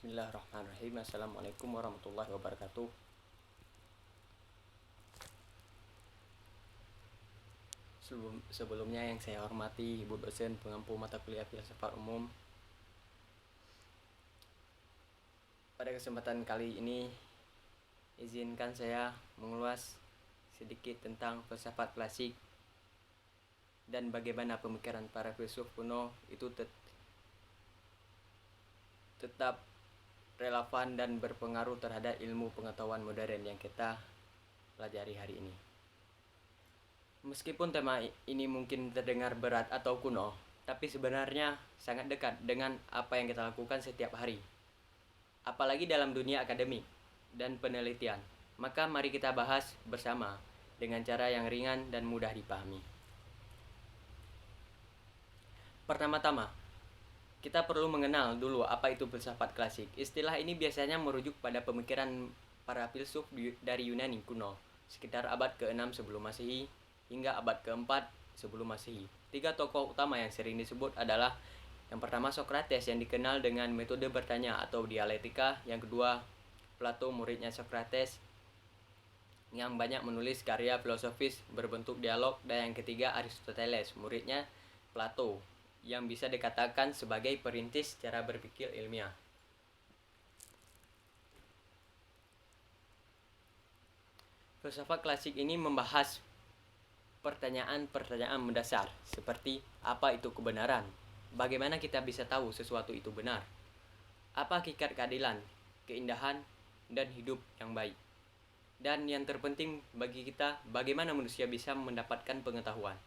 Bismillahirrahmanirrahim. Assalamualaikum warahmatullahi wabarakatuh. Sebelumnya yang saya hormati Ibu dosen pengampu mata kuliah filsafat umum. Pada kesempatan kali ini izinkan saya mengulas sedikit tentang filsafat klasik dan bagaimana pemikiran para filsuf kuno itu tetap relevan dan berpengaruh terhadap ilmu pengetahuan modern yang kita pelajari hari ini. Meskipun tema ini mungkin terdengar berat atau kuno, tapi sebenarnya sangat dekat dengan apa yang kita lakukan setiap hari. Apalagi dalam dunia akademik dan penelitian. Maka mari kita bahas bersama dengan cara yang ringan dan mudah dipahami. Pertama-tama, kita perlu mengenal dulu apa itu filsafat klasik. Istilah ini biasanya merujuk pada pemikiran para filsuf dari Yunani kuno, sekitar abad ke-6 sebelum Masehi hingga abad ke-4 sebelum Masehi. 3 tokoh utama yang sering disebut adalah yang pertama Socrates yang dikenal dengan metode bertanya atau dialektika, yang kedua Plato muridnya Socrates yang banyak menulis karya filosofis berbentuk dialog, dan yang ketiga Aristoteles muridnya Plato yang bisa dikatakan sebagai perintis cara berpikir ilmiah. Filsafat klasik ini membahas pertanyaan-pertanyaan mendasar seperti apa itu kebenaran, bagaimana kita bisa tahu sesuatu itu benar, apa hakikat keadilan, keindahan, dan hidup yang baik, dan yang terpenting bagi kita, bagaimana manusia bisa mendapatkan pengetahuan.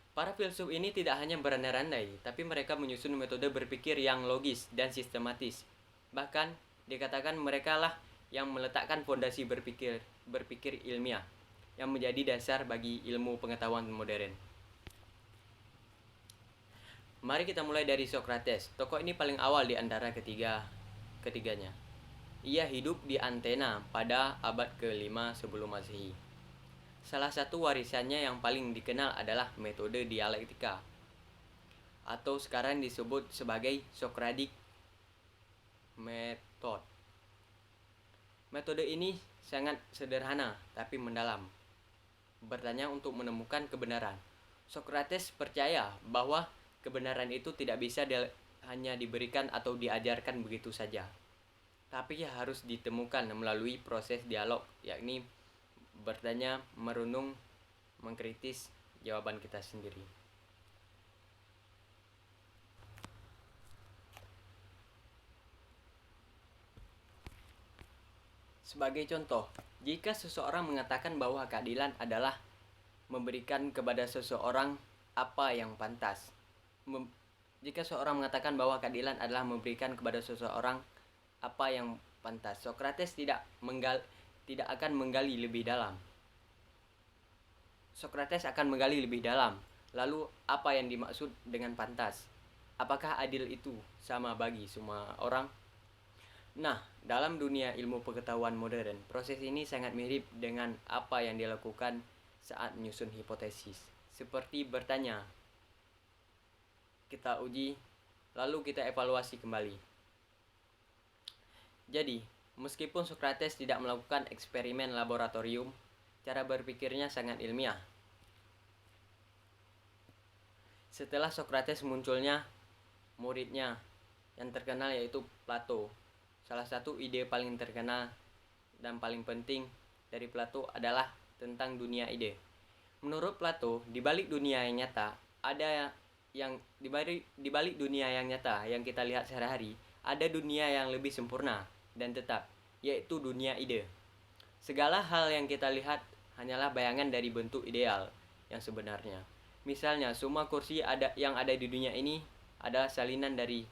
Para filsuf ini tidak hanya berandai-andai, tapi mereka menyusun metode berpikir yang logis dan sistematis. Bahkan dikatakan mereka lah yang meletakkan fondasi berpikir ilmiah yang menjadi dasar bagi ilmu pengetahuan modern. Mari kita mulai dari Socrates. Tokoh ini paling awal di antara ketiganya. Ia hidup di Athena pada abad ke-5 sebelum Masehi. Salah satu warisannya yang paling dikenal adalah metode dialektika, atau sekarang disebut sebagai Socratic Method. Metode ini sangat sederhana tapi mendalam, bertanya untuk menemukan kebenaran. Socrates percaya bahwa kebenaran itu tidak bisa hanya diberikan atau diajarkan begitu saja, tapi harus ditemukan melalui proses dialog, yakni bertanya, merenung, mengkritis jawaban kita sendiri. Sebagai contoh, jika seseorang mengatakan bahwa keadilan adalah memberikan kepada seseorang apa yang pantas. Jika seorang mengatakan bahwa keadilan adalah memberikan kepada seseorang apa yang pantas, Socrates tidak akan menggali lebih dalam. Socrates akan menggali lebih dalam. Lalu apa yang dimaksud dengan pantas? Apakah adil itu sama bagi semua orang? Nah, dalam dunia ilmu pengetahuan modern, proses ini sangat mirip dengan apa yang dilakukan saat menyusun hipotesis. Seperti bertanya, kita uji, lalu kita evaluasi kembali. Jadi, meskipun Socrates tidak melakukan eksperimen laboratorium, cara berpikirnya sangat ilmiah. Setelah Socrates munculnya muridnya yang terkenal yaitu Plato. Salah satu ide paling terkenal dan paling penting dari Plato adalah tentang dunia ide. Menurut Plato, di balik dunia yang nyata di balik dunia yang nyata yang kita lihat sehari-hari, ada dunia yang lebih sempurna dan tetap, yaitu dunia ide. Segala hal yang kita lihat hanyalah bayangan dari bentuk ideal yang sebenarnya. Misalnya, semua kursi yang ada di dunia ini adalah salinan dari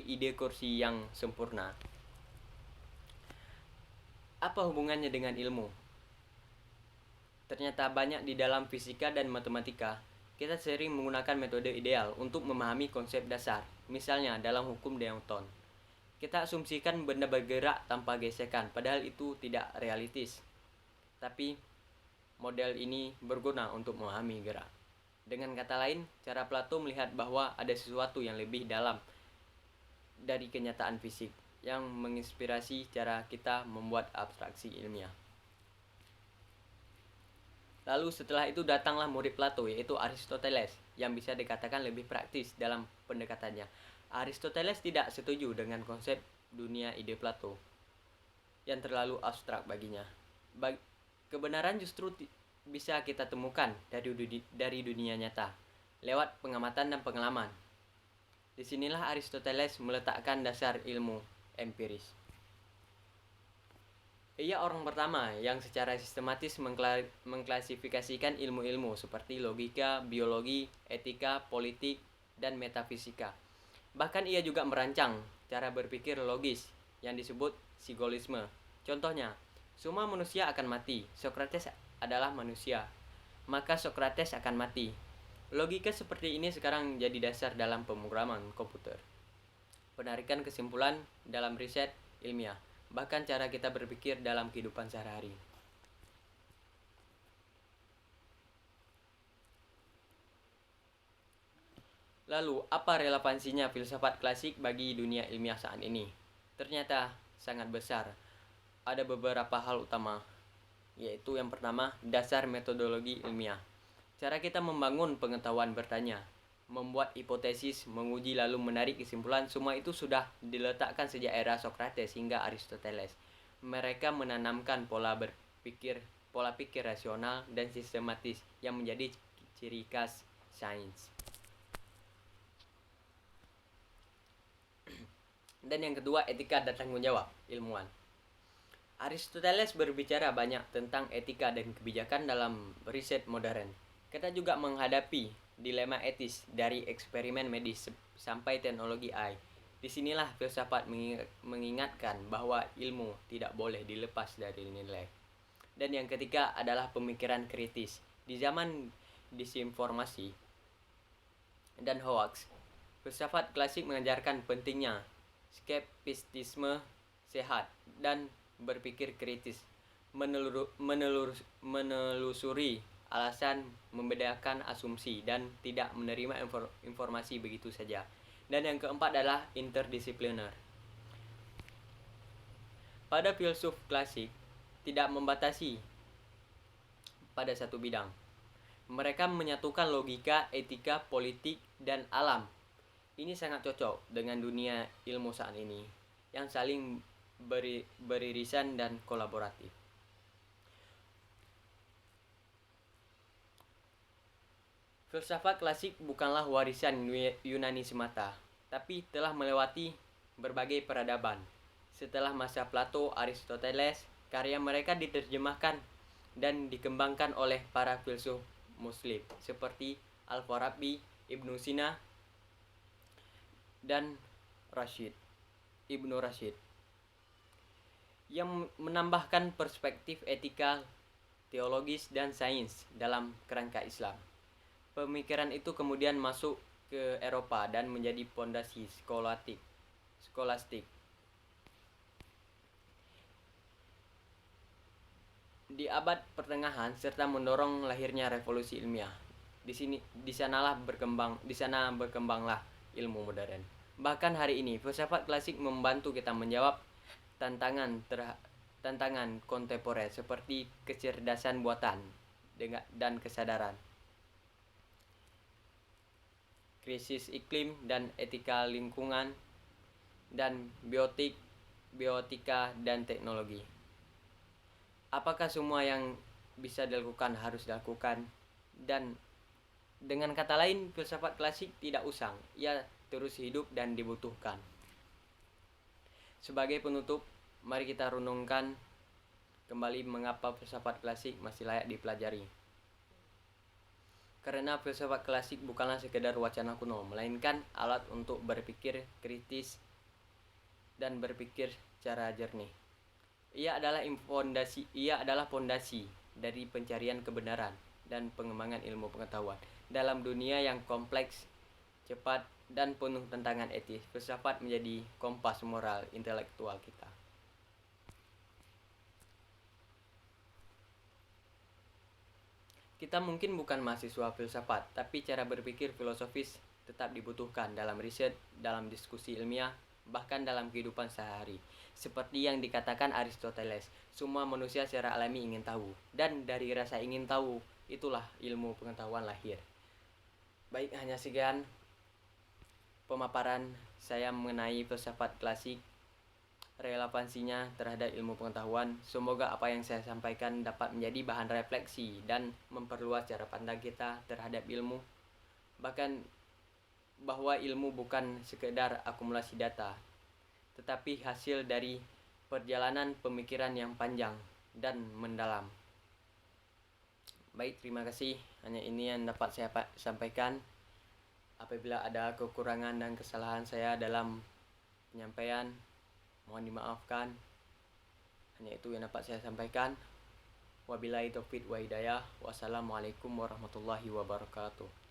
ide kursi yang sempurna. Apa hubungannya dengan ilmu? Ternyata banyak di dalam fisika dan matematika, kita sering menggunakan metode ideal untuk memahami konsep dasar. Misalnya dalam hukum de Newton, kita asumsikan benda bergerak tanpa gesekan, padahal itu tidak realistis. Tapi model ini berguna untuk memahami gerak. Dengan kata lain, cara Plato melihat bahwa ada sesuatu yang lebih dalam dari kenyataan fisik yang menginspirasi cara kita membuat abstraksi ilmiah. Lalu setelah itu datanglah murid Plato, yaitu Aristoteles, yang bisa dikatakan lebih praktis dalam pendekatannya. Aristoteles tidak setuju dengan konsep dunia ide Plato yang terlalu abstrak baginya. Kebenaran justru bisa kita temukan dari dunia nyata, lewat pengamatan dan pengalaman. Disinilah Aristoteles meletakkan dasar ilmu empiris. Ia orang pertama yang secara sistematis mengklasifikasikan ilmu-ilmu seperti logika, biologi, etika, politik, dan metafisika. Bahkan ia juga merancang cara berpikir logis yang disebut sigolisme. Contohnya, semua manusia akan mati. Socrates adalah manusia, maka Socrates akan mati. Logika seperti ini sekarang jadi dasar dalam pemrograman komputer, penarikan kesimpulan dalam riset ilmiah, bahkan cara kita berpikir dalam kehidupan sehari-hari. Lalu, apa relevansinya filsafat klasik bagi dunia ilmiah saat ini? Ternyata sangat besar. Ada beberapa hal utama, yaitu yang pertama, dasar metodologi ilmiah. Cara kita membangun pengetahuan bertanya, membuat hipotesis, menguji lalu menarik kesimpulan, semua itu sudah diletakkan sejak era Socrates hingga Aristoteles. Mereka menanamkan pola pikir rasional dan sistematis yang menjadi ciri khas sains. Dan yang kedua, etika dan tanggung jawab ilmuwan. Aristoteles berbicara banyak tentang etika dan kebijakan dalam riset modern. Kita juga menghadapi dilema etis dari eksperimen medis sampai teknologi AI. Disinilah filsafat mengingatkan bahwa ilmu tidak boleh dilepas dari nilai. Dan yang ketiga adalah pemikiran kritis. Di zaman disinformasi dan hoax, filsafat klasik mengajarkan pentingnya skeptisisme sehat dan berpikir kritis, menelusuri alasan, membedakan asumsi, dan tidak menerima informasi begitu saja. Dan yang keempat adalah interdisipliner. Pada filsuf klasik tidak membatasi pada satu bidang. Mereka menyatukan logika, etika, politik, dan alam. Ini sangat cocok dengan dunia ilmu saat ini yang saling beririsan dan kolaboratif. Filsafat klasik bukanlah warisan Yunani semata, tapi telah melewati berbagai peradaban. Setelah masa Plato, Aristoteles, karya mereka diterjemahkan dan dikembangkan oleh para filsuf Muslim seperti Al-Farabi, Ibnu Sina, dan Ibnu Rashid, yang menambahkan perspektif etika, teologis, dan sains dalam kerangka Islam. Pemikiran itu kemudian masuk ke Eropa dan menjadi fondasi skolastik. Di abad pertengahan serta mendorong lahirnya revolusi ilmiah. Di sana berkembanglah ilmu modern. Bahkan hari ini, filsafat klasik membantu kita menjawab tantangan kontemporer seperti kecerdasan buatan dan kesadaran, krisis iklim dan etika lingkungan, dan biotika dan teknologi. Apakah semua yang bisa dilakukan harus dilakukan? Dan dengan kata lain, filsafat klasik tidak usang. Ia terus hidup dan dibutuhkan. Sebagai penutup, mari kita renungkan kembali mengapa filsafat klasik masih layak dipelajari. Karena filsafat klasik bukanlah sekedar wacana kuno, melainkan alat untuk berpikir kritis dan berpikir secara jernih. Ia adalah fondasi dari pencarian kebenaran dan pengembangan ilmu pengetahuan. Dalam dunia yang kompleks, cepat, dan penuh tantangan etis, filsafat menjadi kompas moral intelektual kita. Kita mungkin bukan mahasiswa filsafat, tapi cara berpikir filosofis tetap dibutuhkan dalam riset, dalam diskusi ilmiah, bahkan dalam kehidupan sehari. Seperti yang dikatakan Aristoteles, semua manusia secara alami ingin tahu, dan dari rasa ingin tahu, itulah ilmu pengetahuan lahir. Baik, hanya sekian pemaparan saya mengenai filsafat klasik, relevansinya terhadap ilmu pengetahuan. Semoga apa yang saya sampaikan dapat menjadi bahan refleksi dan memperluas cara pandang kita terhadap ilmu. Bahkan bahwa ilmu bukan sekedar akumulasi data, tetapi hasil dari perjalanan pemikiran yang panjang dan mendalam. Baik, terima kasih. Hanya ini yang dapat saya sampaikan. Apabila ada kekurangan dan kesalahan saya dalam penyampaian, mohon dimaafkan. Hanya itu yang dapat saya sampaikan. Wabillahi taufiq wa hidayah. Wassalamualaikum warahmatullahi wabarakatuh.